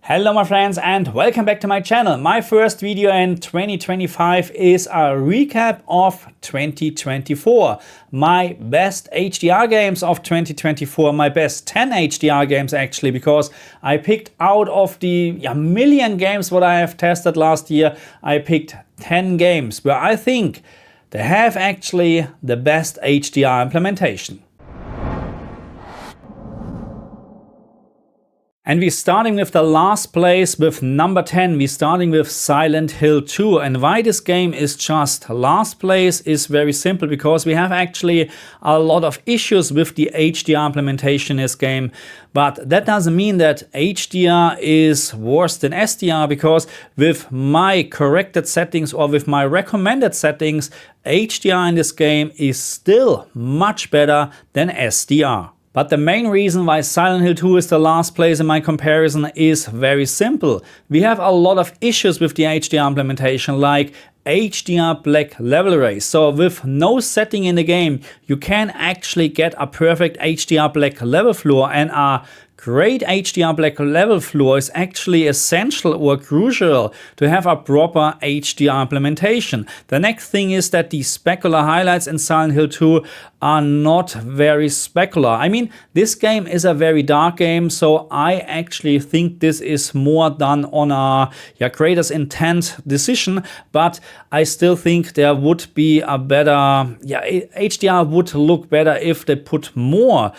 Hello my friends and welcome back to my channel. My first video in 2025 is a recap of 2024. My best HDR games of 2024, my best 10 HDR games actually, because I picked out of the million games what I have tested last year, I picked 10 games where I think they have actually the best HDR implementation. And we're starting with the last place with number 10. We're starting with Silent Hill 2. And why this game is just last place is very simple, because we have actually a lot of issues with the HDR implementation in this game. But that doesn't mean that HDR is worse than SDR, because with my corrected settings or with my recommended settings, HDR in this game is still much better than SDR. But the main reason why Silent Hill 2 is the last place in my comparison is very simple. We have a lot of issues with the HDR implementation, like HDR black level arrays. So with no setting in the game, you can actually get a perfect HDR black level floor, and a great HDR black level floor is actually essential or crucial to have a proper HDR implementation. The next thing is that the specular highlights in Silent Hill 2 are not very specular. I mean, this game is a very dark game, so I actually think this is more done on a creator's intent decision, but I still think there would be a better, HDR would look better if they put more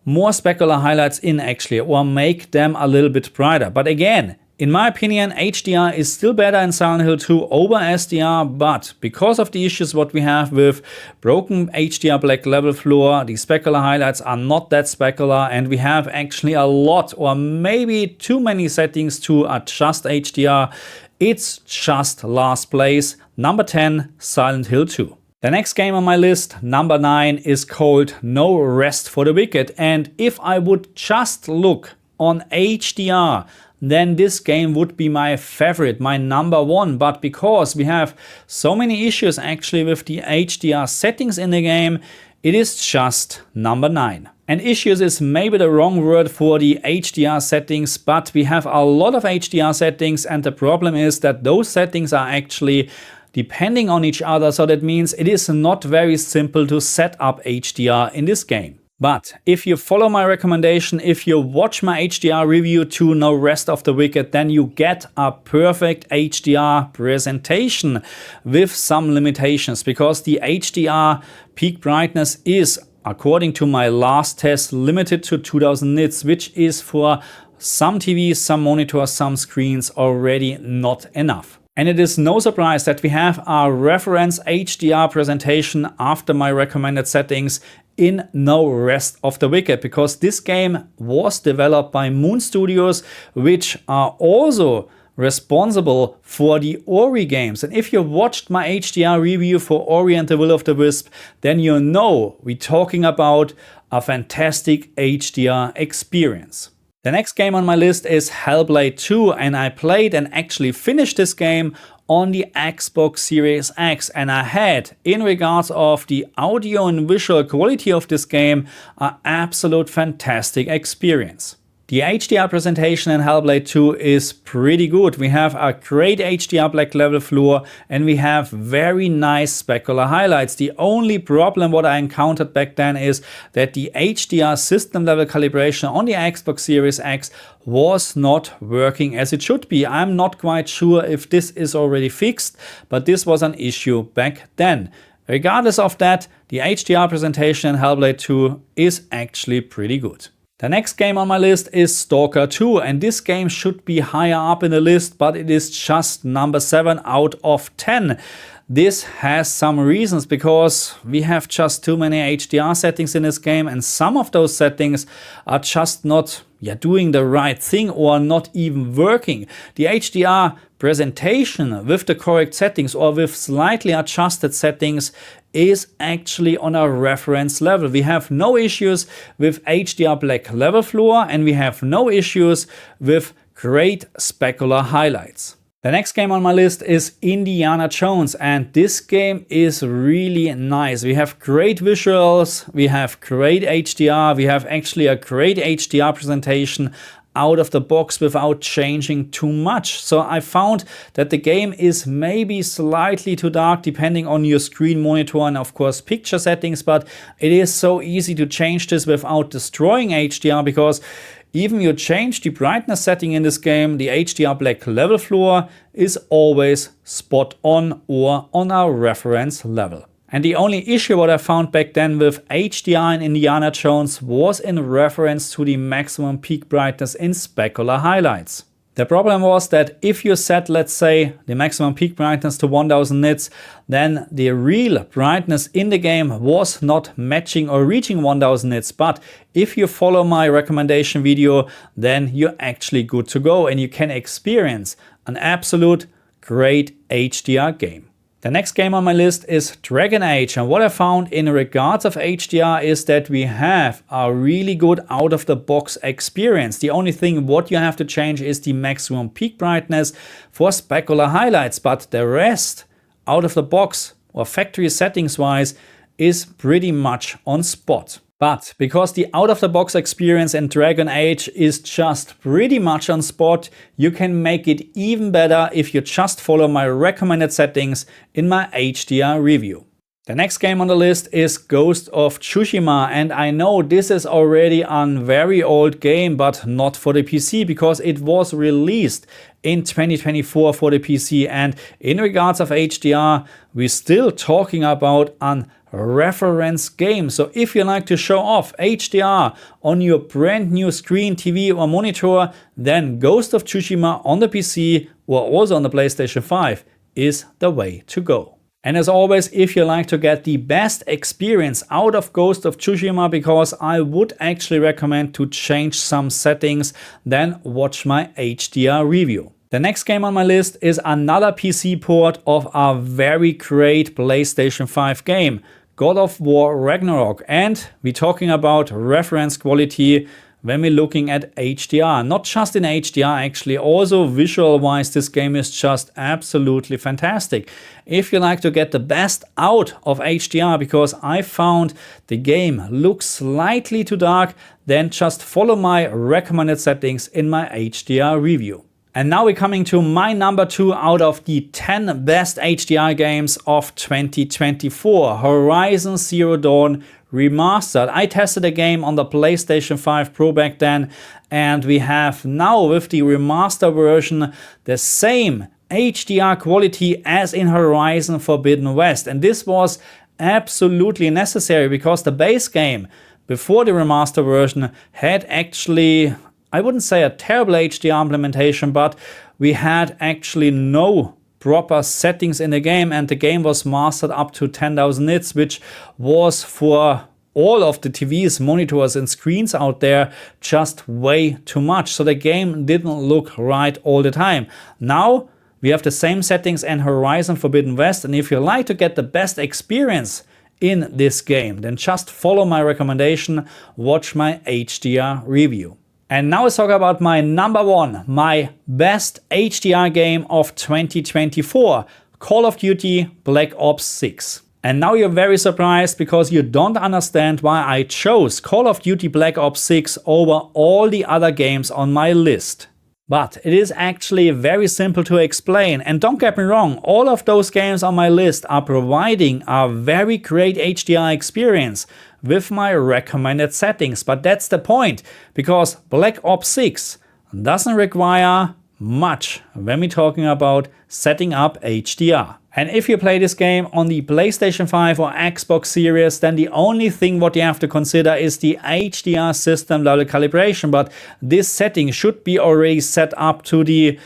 specular highlights in actually, or make them a little bit brighter. But again, in my opinion, HDR is still better in Silent Hill 2 over SDR, but because of the issues what we have with broken HDR black level floor, the specular highlights are not that specular, and we have actually a lot or maybe too many settings to adjust HDR. It's just last place, number 10, Silent Hill 2. The next game on my list, number 9, is called No Rest for the Wicked. And if I would just look on HDR, then this game would be my favorite, my number 1. But because we have so many issues actually with the HDR settings in the game, it is just number 9. And issues is maybe the wrong word for the HDR settings, but we have a lot of HDR settings, and the problem is that those settings are actually depending on each other, so that means it is not very simple to set up HDR in this game. But if you follow my recommendation, if you watch my HDR review to No Rest of the Wicked, then you get a perfect HDR presentation with some limitations, because the HDR peak brightness is, according to my last test, limited to 2000 nits, which is for some TVs, some monitors, some screens already not enough. And it is no surprise that we have a reference HDR presentation after my recommended settings in No Rest of the Wicked, because this game was developed by Moon Studios, which are also responsible for the Ori games. And if you watched my HDR review for Ori and the Will of the Wisp, then you know we're talking about a fantastic HDR experience. The next game on my list is Hellblade 2, and I played and actually finished this game on the Xbox Series X, and I had, in regards of the audio and visual quality of this game, an absolute fantastic experience. The HDR presentation in Hellblade 2 is pretty good. We have a great HDR black level floor, and we have very nice specular highlights. The only problem what I encountered back then is that the HDR system level calibration on the Xbox Series X was not working as it should be. I'm not quite sure if this is already fixed, but this was an issue back then. Regardless of that, the HDR presentation in Hellblade 2 is actually pretty good. The next game on my list is Stalker 2, and this game should be higher up in the list, but it is just number 7 out of 10. This has some reasons, because we have just too many HDR settings in this game, and some of those settings are just not doing the right thing or not even working. The HDR presentation with the correct settings or with slightly adjusted settings is actually on a reference level. We have no issues with HDR black level floor, and we have no issues with great specular highlights. The next game on my list is Indiana Jones, and this game is really nice. We have great visuals, we have great HDR, we have actually a great HDR presentation. out of the box without changing too much. So I found that the game is maybe slightly too dark depending on your screen, monitor, and of course picture settings, but it is so easy to change this without destroying HDR, because even you change the brightness setting in this game, the HDR black level floor is always spot on or on our reference level. And the only issue what I found back then with HDR in Indiana Jones was in reference to the maximum peak brightness in specular highlights. The problem was that if you set, let's say, the maximum peak brightness to 1000 nits, then the real brightness in the game was not matching or reaching 1000 nits. But if you follow my recommendation video, then you're actually good to go and you can experience an absolute great HDR game. The next game on my list is Dragon Age, and what I found in regards of HDR is that we have a really good out-of-the-box experience. The only thing what you have to change is the maximum peak brightness for specular highlights, but the rest out of the box or factory settings wise is pretty much on spot. But because the out-of-the-box experience in Dragon Age is just pretty much on spot, you can make it even better if you just follow my recommended settings in my HDR review. The next game on the list is Ghost of Tsushima, and I know this is already a very old game, but not for the PC, because it was released in 2024 for the PC, and in regards of HDR, we're still talking about an reference game. So if you like to show off HDR on your brand new screen, TV or monitor, then Ghost of Tsushima on the PC or also on the PlayStation 5 is the way to go. And as always, if you like to get the best experience out of Ghost of Tsushima, because I would actually recommend to change some settings, then watch my HDR review. The next game on my list is another PC port of a very great PlayStation 5 game, God of War Ragnarok, and we're talking about reference quality when we're looking at HDR. Not just in HDR, actually, also visual wise, this game is just absolutely fantastic. If you like to get the best out of HDR, because I found the game looks slightly too dark, then just follow my recommended settings in my HDR review. And now we're coming to my number 2 out of the 10 best HDR games of 2024, Horizon Zero Dawn Remastered. I tested the game on the PlayStation 5 Pro back then, and we have now with the remaster version the same HDR quality as in Horizon Forbidden West. And this was absolutely necessary because the base game before the remaster version had actually, I wouldn't say a terrible HDR implementation, but we had actually no proper settings in the game, and the game was mastered up to 10,000 nits, which was for all of the TVs, monitors and screens out there just way too much. So the game didn't look right all the time. Now we have the same settings in Horizon Forbidden West, and if you like to get the best experience in this game, then just follow my recommendation, watch my HDR review. And now let's talk about my number 1, my best HDR game of 2024, Call of Duty Black Ops 6. And now you're very surprised because you don't understand why I chose Call of Duty Black Ops 6 over all the other games on my list. But it is actually very simple to explain, and don't get me wrong, all of those games on my list are providing a very great HDR experience with my recommended settings. But that's the point, because Black Ops 6 doesn't require much when we're talking about setting up HDR. And if you play this game on the PlayStation 5 or Xbox Series, then the only thing what you have to consider is the HDR system level calibration. But this setting should be already set up to the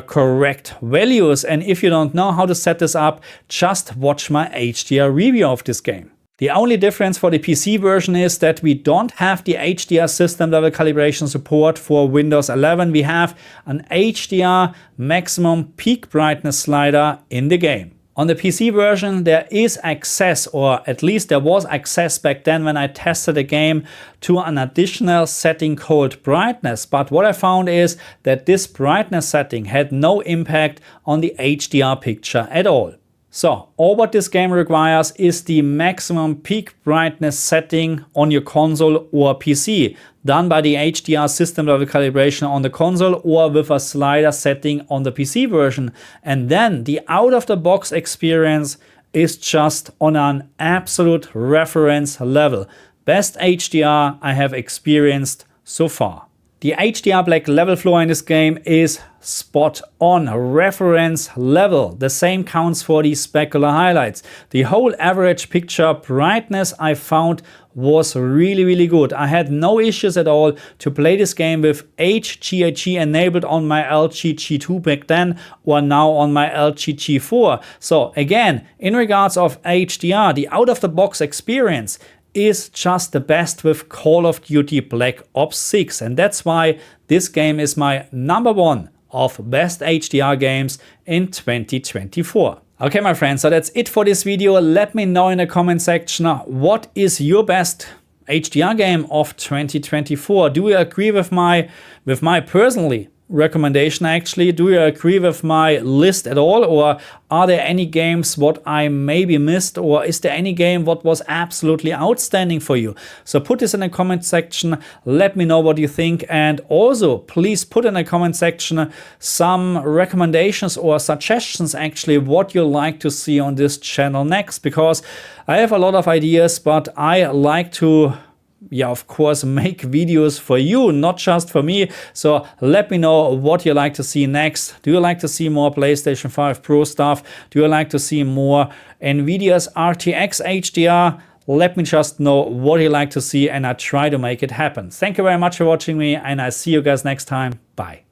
correct values. And if you don't know how to set this up, just watch my HDR review of this game. The only difference for the PC version is that we don't have the HDR system level calibration support for Windows 11. We have an HDR maximum peak brightness slider in the game. On the PC version, there is access, or at least there was access back then when I tested the game, to an additional setting called brightness. But what I found is that this brightness setting had no impact on the HDR picture at all. So all what this game requires is the maximum peak brightness setting on your console or PC, done by the HDR system level calibration on the console or with a slider setting on the PC version. And then the out-of-the-box experience is just on an absolute reference level. Best HDR I have experienced so far. The HDR black level floor in this game is spot on, reference level. The same counts for the specular highlights. The whole average picture brightness I found was really good. I had no issues at all to play this game with HGHG enabled on my LG G2 back then or now on my LG G4. So again, in regards of HDR, the out-of-the-box experience is just the best with Call of Duty Black Ops 6. And that's why this game is my #1 of best HDR games in 2024. Okay, my friends, so that's it for this video. Let me know in the comment section, what is your best HDR game of 2024? Do you agree with my personally recommendation actually? Do you agree with my list at all, or are there any games what I maybe missed, or is there any game what was absolutely outstanding for you? So put this in the comment section, let me know what you think, and also please put in the comment section some recommendations or suggestions actually what you like to see on this channel next, because I have a lot of ideas, but I like to of course, make videos for you, not just for me. So let me know what you like to see next. Do you like to see more PlayStation 5 Pro stuff? Do you like to see more NVIDIA's RTX HDR? Let me just know what you like to see and I try to make it happen. Thank you very much for watching me and I see you guys next time. Bye.